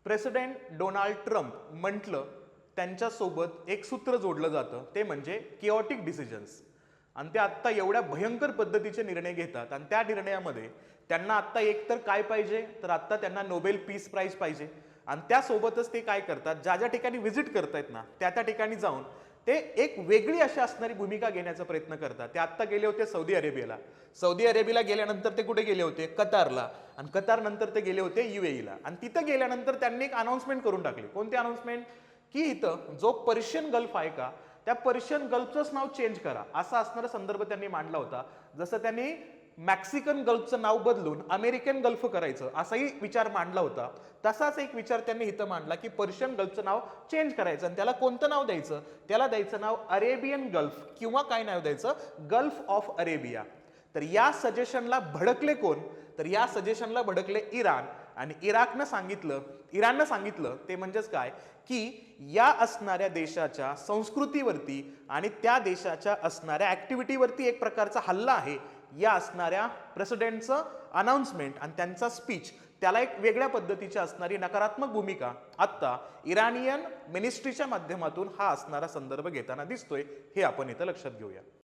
President Donald Trump म्हटलं त्यांच्यासोबत एक सूत्र जोडलं जातं ते म्हणजे किओटिक डिसिजन्स. आणि ते आत्ता एवढ्या भयंकर पद्धतीचे निर्णय घेतात आणि त्या निर्णयामध्ये त्यांना आत्ता एक तर काय पाहिजे तर आत्ता त्यांना नोबेल पीस प्राइज पाहिजे. आणि त्यासोबतच ते काय करतात, ज्या ज्या ठिकाणी व्हिजिट करतायत ना त्या त्या ठिकाणी जाऊन ते एक वेगळी अशी असणारी भूमिका घेण्याचा प्रयत्न करतात. ते आत्ता गेले होते सौदी अरेबियाला. सौदी अरेबियाला गेल्यानंतर ते कुठे गेले होते, कतारला. आणि कतार नंतर ते गेले होते UAE आणि तिथं गेल्यानंतर त्यांनी एक अनाउन्समेंट करून टाकली. कोणती अनाउन्समेंट? की इथं जो पर्शियन गल्फ आहे का त्या पर्शियन गल्फचंच नाव चेंज करा, असा असणारा संदर्भ त्यांनी मांडला होता. जसं त्यांनी मॅक्सिकन गल्फचं नाव बदलून अमेरिकन गल्फ करायचं असाही विचार मांडला होता, तसाच एक विचार त्यांनी इथं मांडला की पर्शियन गल्फचं नाव चेंज करायचं आणि त्याला कोणतं नाव द्यायचं, त्याला द्यायचं नाव अरेबियन गल्फ किंवा काय नाव द्यायचं, गल्फ ऑफ अरेबिया. तर या सजेशनला भडकले कोण? तर या सजेशनला भडकले इराण. आणि इराणनं सांगितलं ते म्हणजेच काय की या असणाऱ्या देशाच्या संस्कृतीवरती आणि त्या देशाच्या असणाऱ्या ऍक्टिव्हिटीवरती एक प्रकारचा हल्ला आहे. या असणाऱ्या प्रेसिडेंटचं अनाउन्समेंट आणि त्यांचा स्पीच त्याला एक वेगळ्या पद्धतीची असणारी नकारात्मक भूमिका आत्ता इराणियन मिनिस्ट्रीच्या माध्यमातून हा असणारा संदर्भ घेताना दिसतोय. हे आपण इथं लक्षात घेऊया.